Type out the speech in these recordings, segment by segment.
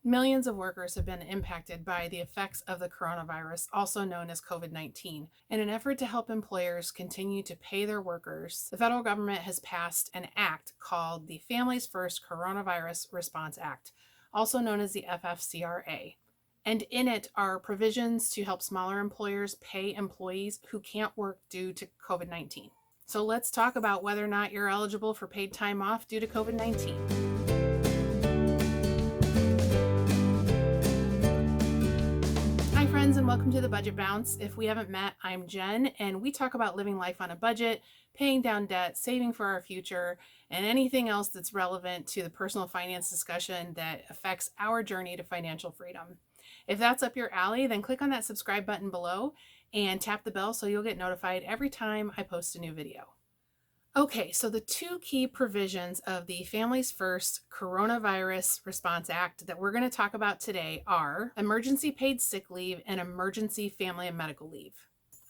Millions of workers have been impacted by the effects of the coronavirus, also known as COVID-19. In an effort to help employers continue to pay their workers, the federal government has passed an act called the Families First Coronavirus Response Act, also known as the FFCRA. And in it are provisions to help smaller employers pay employees who can't work due to COVID-19. So let's talk about whether or not you're eligible for paid time off due to COVID-19. Hi friends, and welcome to the Budget Bounce. If we haven't met, I'm Jen, and we talk about living life on a budget, paying down debt, saving for our future, and anything else that's relevant to the personal finance discussion that affects our journey to financial freedom. If that's up your alley, then click on that subscribe button below and tap the bell so you'll get notified every time I post a new video. Okay, so the two key provisions of the Families First Coronavirus Response Act that we're going to talk about today are emergency paid sick leave and emergency family and medical leave.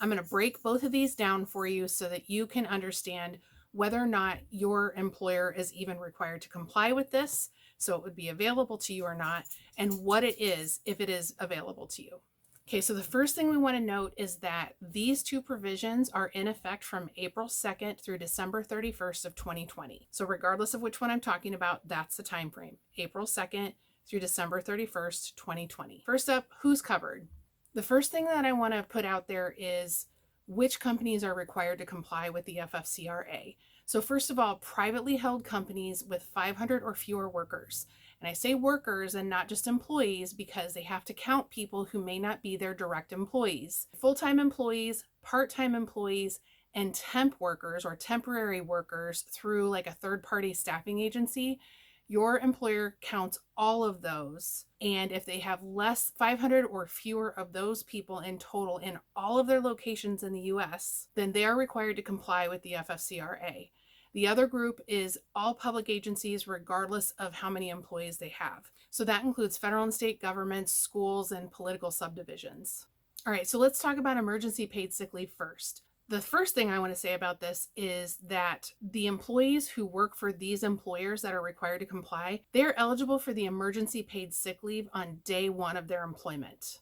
I'm going to break both of these down for you so that you can understand whether or not your employer is even required to comply with this, so it would be available to you or not, and what it is if it is available to you. Okay, so the first thing we want to note is that these two provisions are in effect from April 2nd through December 31st of 2020. So regardless of which one I'm talking about, that's the time frame, April 2nd through December 31st, 2020. First up, who's covered? The first thing that I want to put out there is which companies are required to comply with the FFCRA. So first of all, privately held companies with 500 or fewer workers. And I say workers and not just employees because they have to count people who may not be their direct employees. Full-time employees, part-time employees, and temp workers or temporary workers through like a third-party staffing agency, your employer counts all of those. And if they have less 500 or fewer of those people in total in all of their locations in the US, then they are required to comply with the FFCRA. The other group is all public agencies, regardless of how many employees they have. So that includes federal and state governments, schools, and political subdivisions. All right, so let's talk about emergency paid sick leave first. The first thing I want to say about this is that the employees who work for these employers that are required to comply, they're eligible for the emergency paid sick leave on day one of their employment.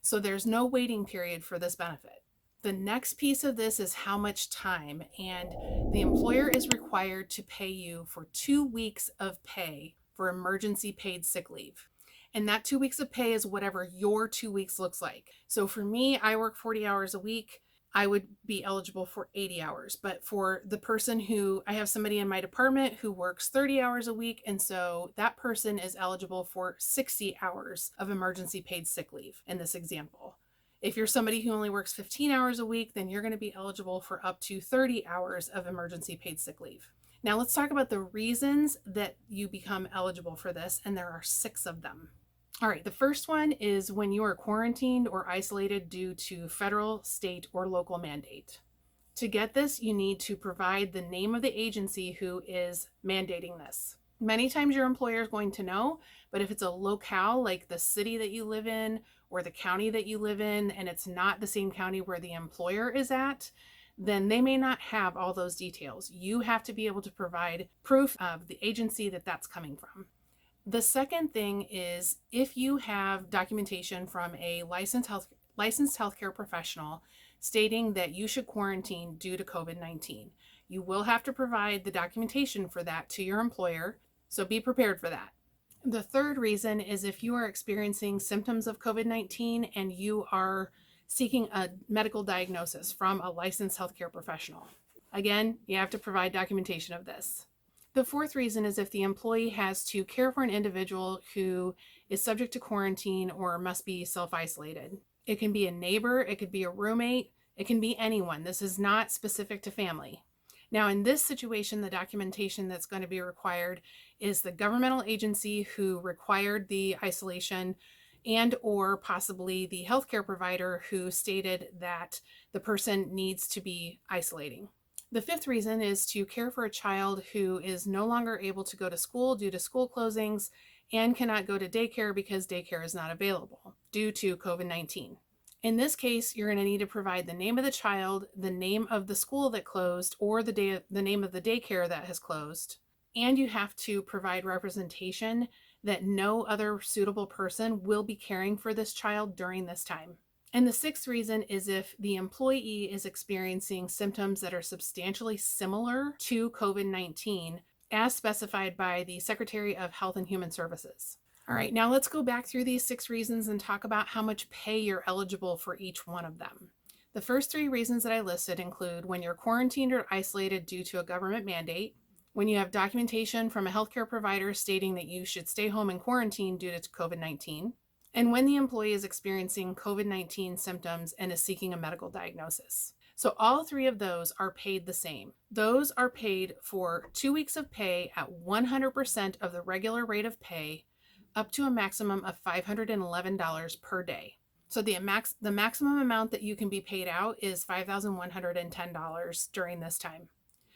So there's no waiting period for this benefit. The next piece of this is how much time, and the employer is required to pay you for 2 weeks of pay for emergency paid sick leave. And that 2 weeks of pay is whatever your 2 weeks looks like. So for me, I work 40 hours a week. I would be eligible for 80 hours. But for the person who, I have somebody in my department who works 30 hours a week. And so that person is eligible for 60 hours of emergency paid sick leave in this example. If you're somebody who only works 15 hours a week, then you're going to be eligible for up to 30 hours of emergency paid sick leave. Now let's talk about the reasons that you become eligible for this, and there are 6 of them. All right, the first one is when you are quarantined or isolated due to federal, state, or local mandate. To get this, you need to provide the name of the agency who is mandating this. Many times your employer is going to know, but if it's a locale like the city that you live in or the county that you live in, and it's not the same county where the employer is at, then they may not have all those details. You have to be able to provide proof of the agency that that's coming from. The second thing is if you have documentation from a licensed healthcare professional stating that you should quarantine due to COVID-19. You will have to provide the documentation for that to your employer, so be prepared for that. The third reason is if you are experiencing symptoms of COVID-19 and you are seeking a medical diagnosis from a licensed healthcare professional. Again, you have to provide documentation of this. The fourth reason is if the employee has to care for an individual who is subject to quarantine or must be self-isolated. It can be a neighbor, it could be a roommate, it can be anyone. This is not specific to family. Now, in this situation, the documentation that's going to be required is the governmental agency who required the isolation and or possibly the healthcare provider who stated that the person needs to be isolating. The fifth reason is to care for a child who is no longer able to go to school due to school closings and cannot go to daycare because daycare is not available due to COVID-19. In this case, you're going to need to provide the name of the child, the name of the school that closed, or the name of the daycare that has closed. And you have to provide representation that no other suitable person will be caring for this child during this time. And the sixth reason is if the employee is experiencing symptoms that are substantially similar to COVID-19, as specified by the Secretary of Health and Human Services. All right, now let's go back through these 6 reasons and talk about how much pay you're eligible for each one of them. The first 3 reasons that I listed include when you're quarantined or isolated due to a government mandate, when you have documentation from a healthcare provider stating that you should stay home and quarantine due to COVID-19, and when the employee is experiencing COVID-19 symptoms and is seeking a medical diagnosis. So all 3 of those are paid the same. Those are paid for 2 weeks of pay at 100% of the regular rate of pay, up to a maximum of $511 per day. So the maximum amount that you can be paid out is $5,110 during this time.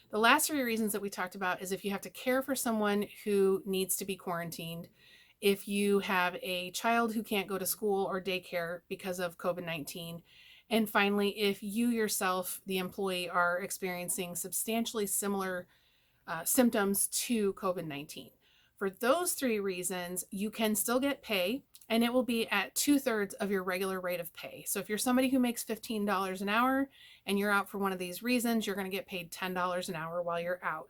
The last 3 reasons that we talked about is if you have to care for someone who needs to be quarantined, if you have a child who can't go to school or daycare because of COVID-19, and finally, if you yourself, the employee, are experiencing substantially similar symptoms to COVID-19. For those 3 reasons, you can still get pay, and it will be at 2/3 of your regular rate of pay. So if you're somebody who makes $15 an hour and you're out for one of these reasons, you're going to get paid $10 an hour while you're out.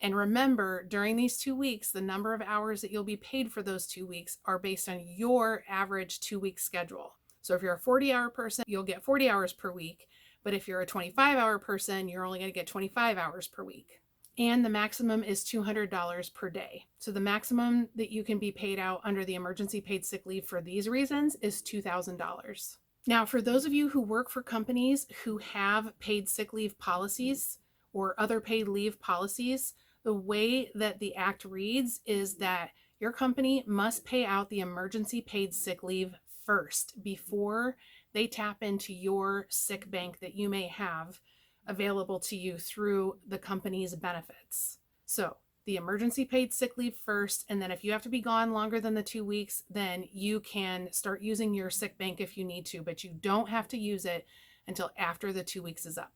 And remember, during these 2 weeks, the number of hours that you'll be paid for those 2 weeks are based on your average 2-week schedule. So if you're a 40-hour person, you'll get 40 hours per week. But if you're a 25-hour person, you're only going to get 25 hours per week. And the maximum is $200 per day. So the maximum that you can be paid out under the emergency paid sick leave for these reasons is $2,000. Now, for those of you who work for companies who have paid sick leave policies or other paid leave policies, the way that the act reads is that your company must pay out the emergency paid sick leave first before they tap into your sick bank that you may have available to you through the company's benefits. So the emergency paid sick leave first, and then if you have to be gone longer than the 2 weeks, then you can start using your sick bank if you need to, but you don't have to use it until after the 2 weeks is up.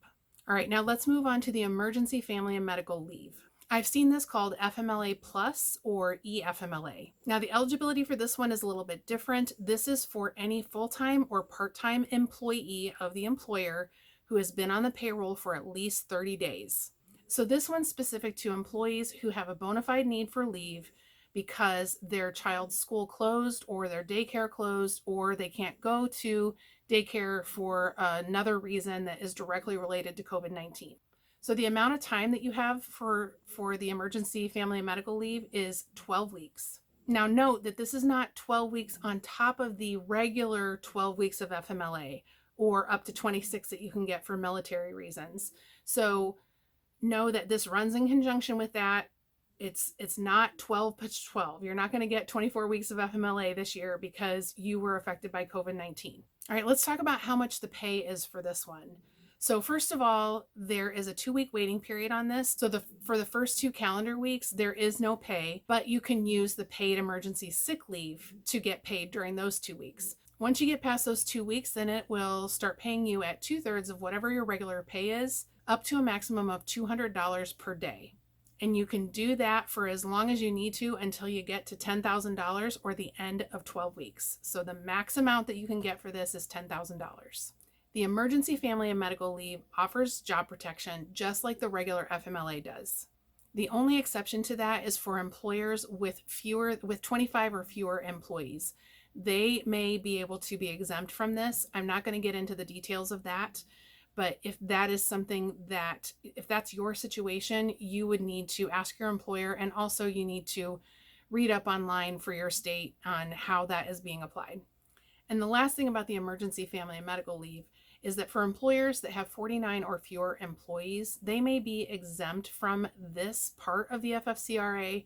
All right, now let's move on to the emergency family and medical leave. I've seen this called FMLA Plus or EFMLA. Now the eligibility for this one is a little bit different. This is for any full-time or part-time employee of the employer who has been on the payroll for at least 30 days. So this one's specific to employees who have a bona fide need for leave because their child's school closed or their daycare closed, or they can't go to daycare for another reason that is directly related to COVID-19. So the amount of time that you have for the emergency family and medical leave is 12 weeks. Now note that this is not 12 weeks on top of the regular 12 weeks of FMLA or up to 26 that you can get for military reasons. So know that this runs in conjunction with that. It's not 12 plus 12. You're not going to get 24 weeks of FMLA this year because you were affected by COVID-19. All right, let's talk about how much the pay is for this one. So first of all, there is a 2-week waiting period on this. So for the first 2 calendar weeks, there is no pay, but you can use the paid emergency sick leave to get paid during those 2 weeks. Once you get past those 2 weeks, then it will start paying you at 2/3 of whatever your regular pay is, up to a maximum of $200 per day. And you can do that for as long as you need to until you get to $10,000 or the end of 12 weeks. So the max amount that you can get for this is $10,000. The emergency family and medical leave offers job protection just like the regular FMLA does. The only exception to that is for employers with 25 or fewer employees. They may be able to be exempt from this. I'm not going to get into the details of that, but if that is something that, if that's your situation, you would need to ask your employer, and also you need to read up online for your state on how that is being applied. And the last thing about the emergency family and medical leave is that for employers that have 49 or fewer employees, they may be exempt from this part of the FFCRA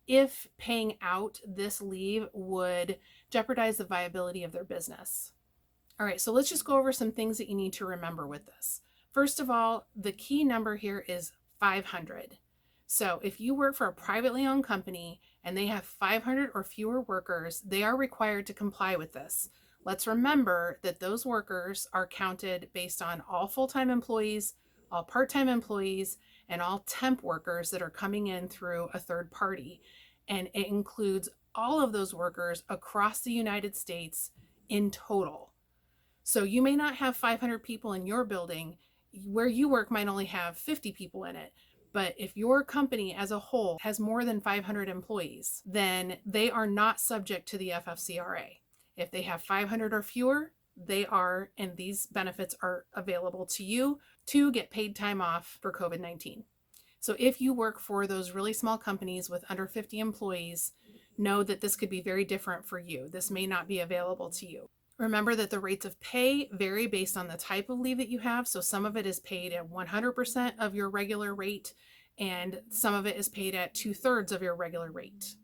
if paying out this leave would jeopardize the viability of their business. All right, so let's just go over some things that you need to remember with this. First of all, the key number here is 500. So if you work for a privately owned company and they have 500 or fewer workers, they are required to comply with this. Let's remember that those workers are counted based on all full-time employees, all part-time employees, and all temp workers that are coming in through a third party. And it includes all of those workers across the United States in total. So you may not have 500 people in your building. Where you work might only have 50 people in it. But if your company as a whole has more than 500 employees, then they are not subject to the FFCRA. If they have 500 or fewer, they are, and these benefits are available to you to get paid time off for COVID-19. So if you work for those really small companies with under 50 employees, know that this could be very different for you. This may not be available to you. Remember that the rates of pay vary based on the type of leave that you have. So some of it is paid at 100% of your regular rate, and some of it is paid at 2/3 of your regular rate.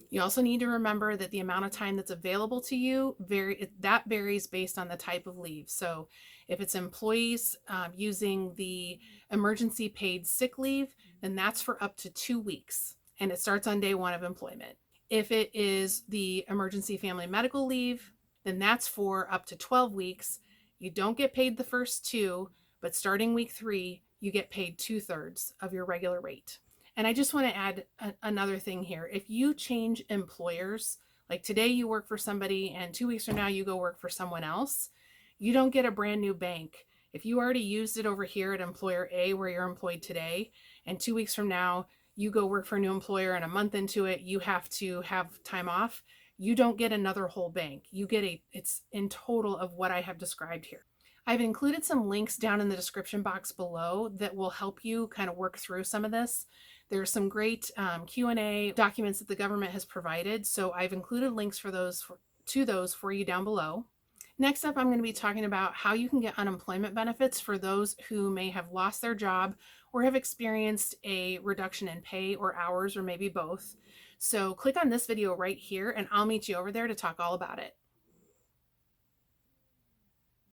You also need to remember that the amount of time that's available to you varies based on the type of leave. So if it's employees using the emergency paid sick leave, then that's for up to 2 weeks, and it starts on day 1 of employment. If it is the emergency family medical leave, then that's for up to 12 weeks. You don't get paid the first 2, but starting week 3, you get paid 2/3 of your regular rate. And I just want to add another thing here. If you change employers, like today you work for somebody and 2 weeks from now you go work for someone else, you don't get a brand new bank. If you already used it over here at employer A where you're employed today, and 2 weeks from now you go work for a new employer and a month into it you have to have time off, you don't get another whole bank. You get it's in total of what I have described here. I've included some links down in the description box below that will help you kind of work through some of this. There's some great Q&A documents that the government has provided, so I've included links for those for you down below. Next up, I'm going to be talking about how you can get unemployment benefits for those who may have lost their job or have experienced a reduction in pay or hours, or maybe both. So click on this video right here and I'll meet you over there to talk all about it.